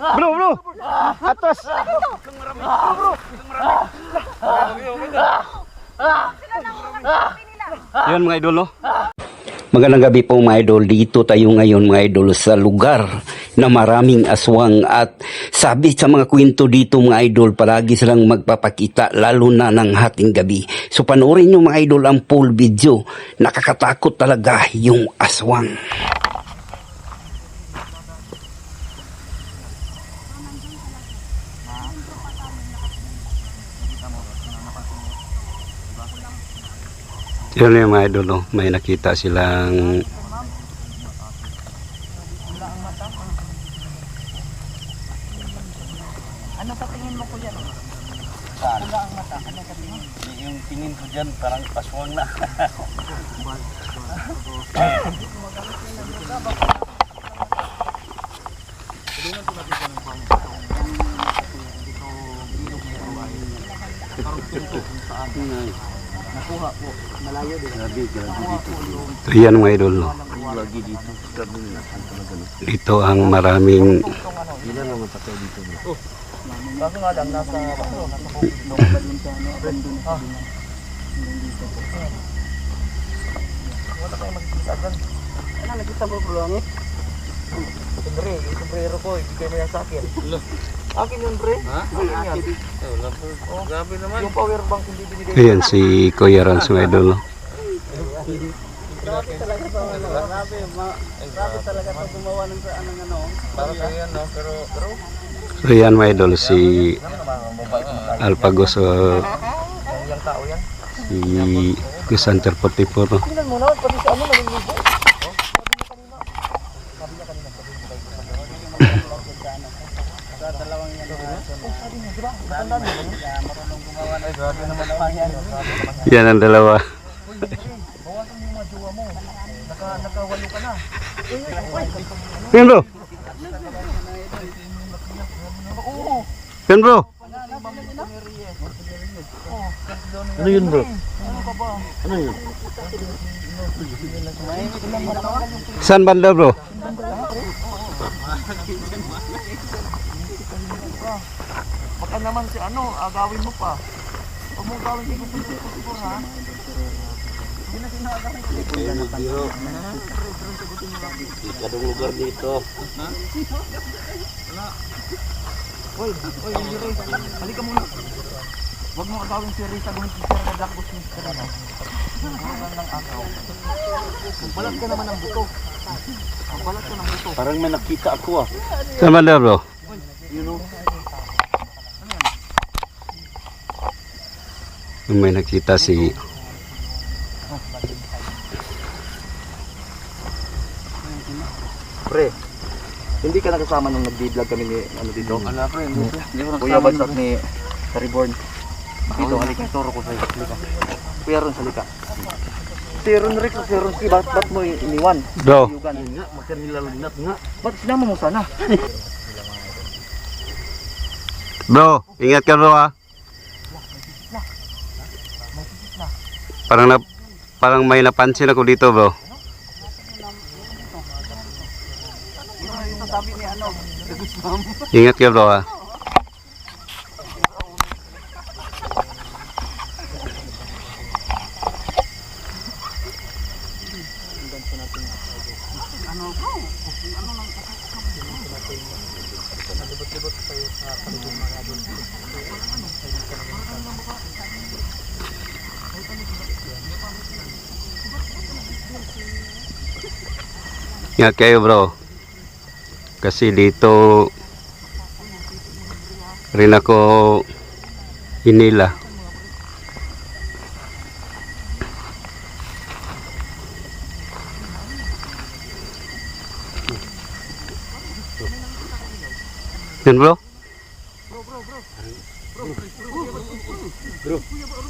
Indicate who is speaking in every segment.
Speaker 1: Bro. Atas. Yan mga idol, no? Magandang gabi po mga idol. Dito tayo ngayon mga idol sa lugar na maraming aswang at sabi sa mga kwento dito mga idol, palagi silang magpapakita lalo na ng hating gabi. So panoorin nyo mga idol ang full video. Nakakatakot talaga yung aswang. Yun yung mga idol, no? May nakita silang
Speaker 2: ano sa tingin mo kuya? Pula ang mata, ano sa tingin?
Speaker 1: yung tingin ko dyan parang paswang na.
Speaker 2: Nakuha po, malayo din.
Speaker 1: Grabe dito. So yan mga idol, no?
Speaker 3: Lagi dito.
Speaker 1: Dito ang maraming
Speaker 3: Ilan lang ang patay dito.
Speaker 2: Kaso nga lang, nasa bukid mo. Wala kayo magkita dyan. Ano, nagkita mo po lang eh? Siyempre, yung sombrero ko, ibigay mo yan sa akin. Akin yun, pre.
Speaker 3: Ha?
Speaker 2: Akin yan.
Speaker 3: Grabe naman.
Speaker 2: Yung power bank hindi binigay.
Speaker 1: ayan si Kuya Rans mga idol, no?
Speaker 2: Grabe talaga ito. Grabe talaga ito gumawa ng ano.
Speaker 3: Para sa yan, no? Pero
Speaker 1: So yan mga idol, si Alpagos,
Speaker 2: Yung tao yan.
Speaker 1: si Gusanter 44, no?
Speaker 2: Tingnan mo na, pati sa ano, naliligo.
Speaker 1: Yan ang dalawa.
Speaker 2: Bawasan mo yung mga jowa mo. Nakawalo ka na.
Speaker 1: Yan bro.
Speaker 2: Oo.
Speaker 1: Yan bro.
Speaker 3: ano yun, bro?
Speaker 2: Ano ka ba?
Speaker 3: Ano yun?
Speaker 1: Saan banda bro?
Speaker 2: Baka naman si ano, agawin mo pa. Huwag mong gawin si Kusipur ha. Hindi na sinagawin si Kusipur.
Speaker 3: Ikadong lugar dito.
Speaker 2: Oy, hindi rin. Halika muna. Huwag mo agawin si Risa gumit si Sir Gadakos ni Sir Rina. Huwag lang agaw. Magbalat ka naman ng buto. Magbalat ka ng buto.
Speaker 3: Parang may nakita ako ah.
Speaker 1: Saan banda bro?
Speaker 3: You know?
Speaker 1: May nakita si
Speaker 2: Pre, hindi ka nakasama nung nag-vlog kami ni ano dito?
Speaker 3: Wala, pre. Hindi ko
Speaker 2: Kuya Bansat ni Reborn. Dito, halika, turo ko sa'yo. Halika. Kuya Ron, halika. Si Ron Rex o si Ron Ski, ba't mo iniwan?
Speaker 1: bro.
Speaker 2: Yugan.
Speaker 3: Nga, magkanilalagnat nga.
Speaker 2: Ba't sinama mo sana?
Speaker 1: Bro, ingat ka bro ha. Parang may napansin ako dito bro.
Speaker 2: Ito sabi ni ano,
Speaker 1: Ingat ka bro ha. Ingat kayo bro. Kasi dito rin ako inila. Yan bro?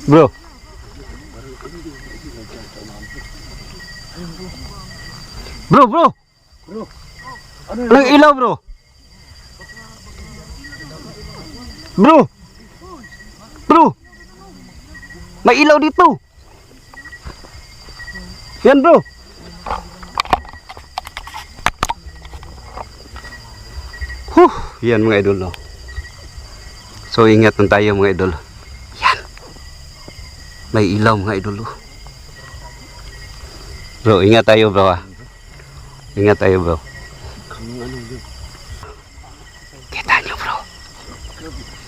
Speaker 1: Bro. Bro. Anong ilaw bro? Bro. May ilaw dito. Yan bro. Yan mga idol. Oh. So ingat lang tayo mga idol. Yan. May ilaw mga idol. Oh. Bro, ingat tayo bro ah. Ingat tayo bro. Kita nyo bro.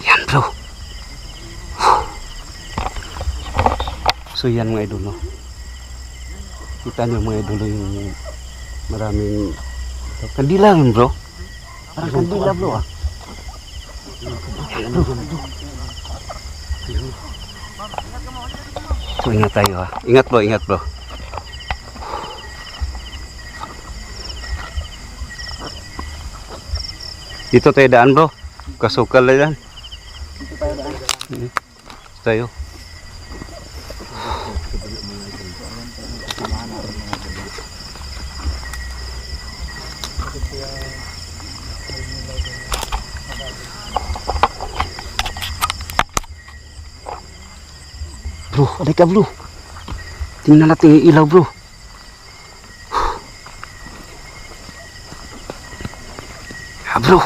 Speaker 1: Yan bro. So yan mga idol. Oh. Kita nyo mga idol yung maraming kandila yun bro. Parang kandila bro ah. So ingat tayo ha. Ingat bro, ingat bro. Dito tayo daan bro. Kasukal na yan.
Speaker 2: Dito tayo daan.
Speaker 1: Tayo. Bro, halika bro. Tingnan natin yung ilaw bro. Ha bro.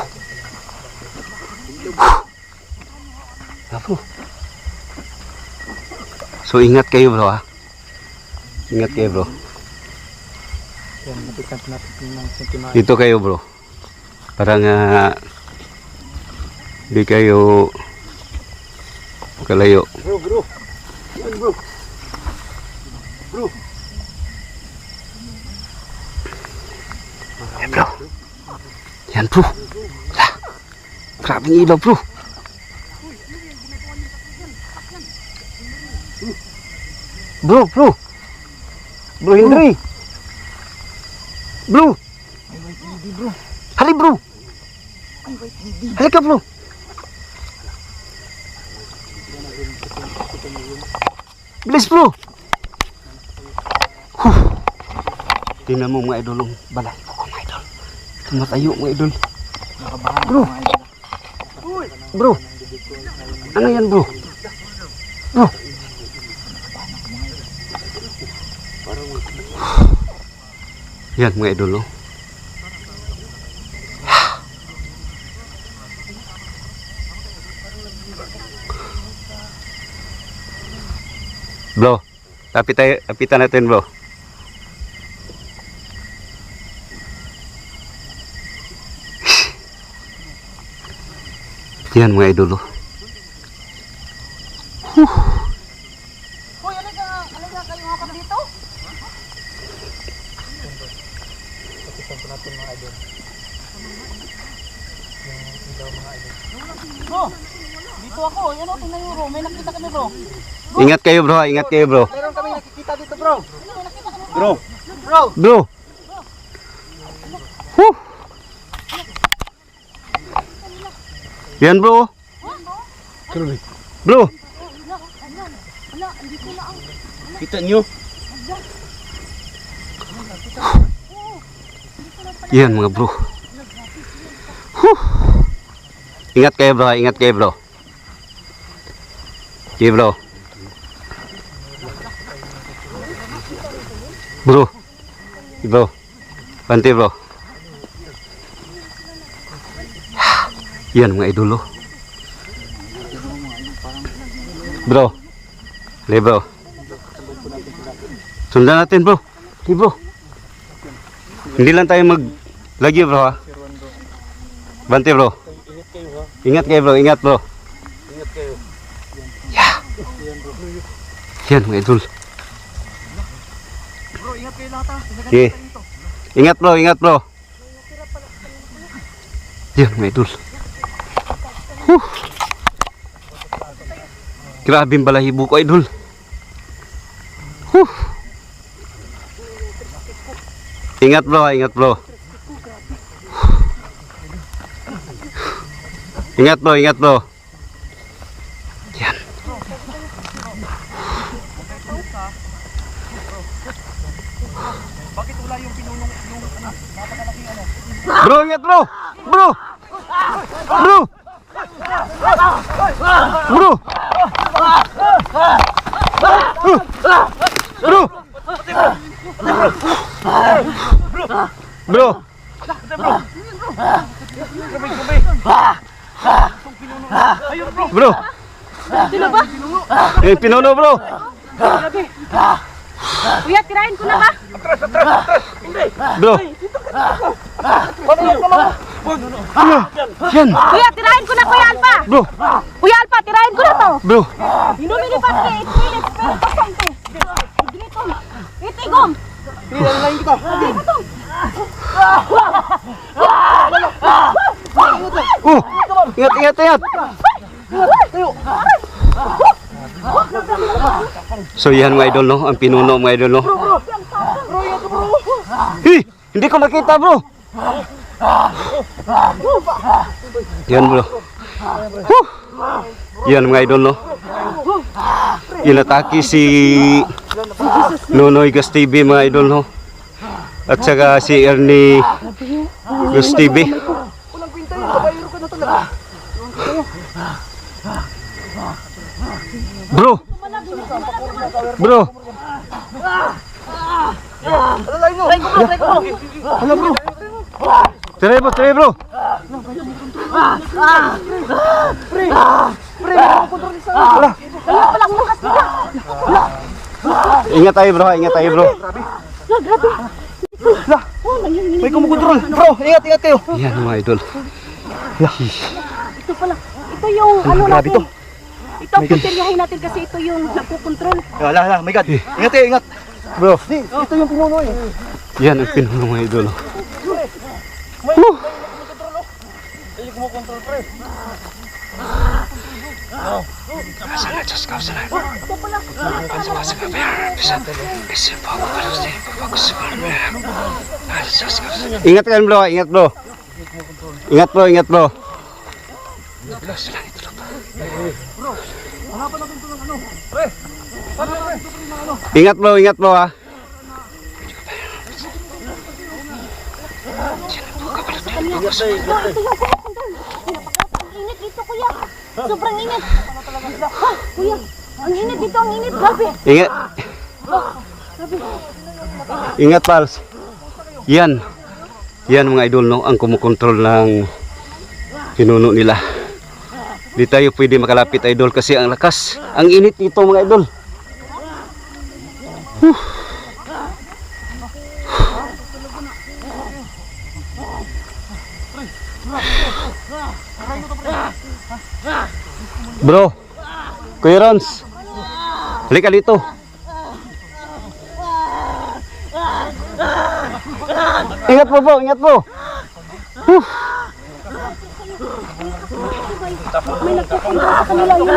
Speaker 1: Ha bro. So ingat kayo bro ha. Ingat kayo bro.
Speaker 2: Yan, napitan natin ng sentimento.
Speaker 1: Dito kayo bro. Para nga di kayo kalayo.
Speaker 3: Bro, bro. Yan bro. Bro.
Speaker 1: Yan bro. Yan bro. Lah. Grabe ng ilaw bro. Bro, bro. Bro Henry. Bro. Hali bro. Halika bro. Bilis bro. Tingnan mo mga idol, balay ko mga idol. Tumatayo mga idol.
Speaker 2: Nakabahan
Speaker 1: Bro.
Speaker 2: mga idol.
Speaker 1: Bro. Ano yan bro? Bro. Yan mga idol. Bro, lapitan natin bro. Yan mga idol.
Speaker 4: Hoy, ano ka kayo nga pa dito?
Speaker 2: Lapitan po natin mga idol. Yung ilaw mga idol.
Speaker 4: Bro, dito ako. Yan o, tingnan nyo bro. May nakita kami bro.
Speaker 1: Ingat kayo bro, ingat kayo bro.
Speaker 2: Meron kami nakikita dito bro.
Speaker 3: Bro.
Speaker 2: Bro.
Speaker 1: Bro. Huh. Yan bro. Bro.
Speaker 4: Wala, hindi ko na ang...
Speaker 3: Kita nyo.
Speaker 1: Yan mga bro. Huh. Ingat kayo bro, ingat kayo bro. Okay bro. Bro. Bro. Banti bro. Yan mga idolo. Bro. Hali bro. Sundan natin bro. Hali bro. Hindi lang tayo maglagi bro ha. Banti bro. Ingat kayo bro, ingat bro.
Speaker 3: Ingat kayo.
Speaker 1: Yan mga idol.
Speaker 2: Bro, ingat kayo lahat ha.
Speaker 1: Okay. Ingat bro, ingat bro. Yan mga idol. Grabing balahibo ko idol. Ingat bro, ingat bro. Ingat bro, ingat bro. Yan.
Speaker 2: Bakit wala yung pinunong yung napakalaking ano?
Speaker 1: Bro, ingat bro. Bro. Bro. Bro. Bro. Bro.
Speaker 2: Gabay, gabay.
Speaker 1: Bro.
Speaker 4: Sino ba?
Speaker 1: Yung pinuno, bro.
Speaker 4: Grabe. Kuya, tirahin ko na ba?
Speaker 1: Bro. Yan.
Speaker 4: Kuya, tirahin ko na, Kuya Alpa.
Speaker 1: Bro.
Speaker 4: Kuya Alpa, tirahin ko na to.
Speaker 1: Bro.
Speaker 4: Inumilipat ka, 8 minutes, pero pasang to. Ganito. Itigom.
Speaker 2: Pinalalayin kita.
Speaker 1: Oh. Ingat, ingat, ingat. So yan mga idol, no? Ang pinuno mga idol, no? Hi! Hindi ko nakita, bro. Yan, bro. Huh! Yan mga idol, no? Inatake si Nonoy Gas TV mga idol, no? At saka si Ernie Gas TV.
Speaker 2: Walang pinta yun. Kabayro ka na talaga.
Speaker 1: Bro! Bro!
Speaker 2: Alalayin mo. Try ko bro. Hala bro.
Speaker 1: Tire bro!
Speaker 2: Pre, makukontrol isa. Wala.
Speaker 4: Kaya palang lakas nila.
Speaker 1: Ingat tayo bro, ingat tayo bro.
Speaker 4: Grabe.
Speaker 2: May kumukontrol. Bro, ingat kayo.
Speaker 1: Yan mga idol.
Speaker 4: Ito pala. Ito yung ano
Speaker 2: Grabe
Speaker 4: natin.
Speaker 2: to.
Speaker 4: Ito, putiryahin natin kasi ito yung nagkukontrol.
Speaker 2: Hala, my God. Ingat kayo, ingat.
Speaker 1: Bro,
Speaker 2: Ito yung pinuno eh.
Speaker 1: yan ang pinuno mga idol. Ingat kan bro, ingat bro. Ingat bro, ingat bro. Ingat bro ah.
Speaker 4: Ito yung kukontrol. Ang init dito, kuya. Sobrang init. Ha, kuya. Ang init dito, ang init. Grabe.
Speaker 1: Ingat. Ingat pals. Yan. Yan mga idol no, ang kumukontrol ng pinuno nila. Di tayo pwede makalapit idol kasi ang lakas. Ang init dito mga idol. Bro, Kuya Rons, halika dito. Ingat po bro, ingat po.
Speaker 4: May nagkukontrol sa kanila yun.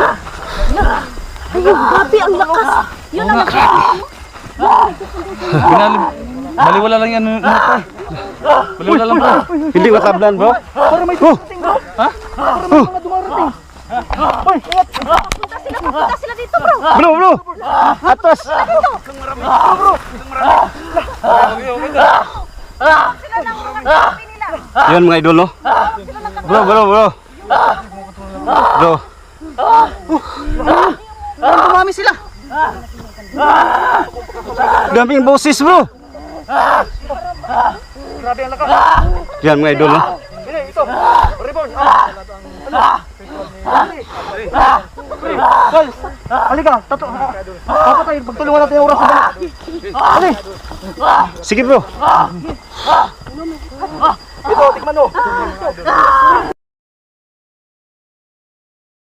Speaker 4: Ayun, grabe, ang lakas. Yun ang lakas.
Speaker 3: Baliwala lang yan. Baliwala lang bro.
Speaker 1: Hindi matablan bro.
Speaker 2: Para may dumating bro. Ha? Para may mga dumarating. Hoy, ingat.
Speaker 4: Punta sila dito, bro.
Speaker 1: Bro. Atas.
Speaker 4: Sila nang nagsabi nila.
Speaker 1: Yan mga idol no. Bro. Bro.
Speaker 2: Dumami sila.
Speaker 1: Daming boses bro.
Speaker 2: Grabe ang lakas.
Speaker 1: Yan mga idol no.
Speaker 2: Ini, ito. Rebound. Guys, halika. Papatay. Pagtulungan natin yung oras sa balik. Ali.
Speaker 1: Sige bro.
Speaker 2: Ito, tikman mo.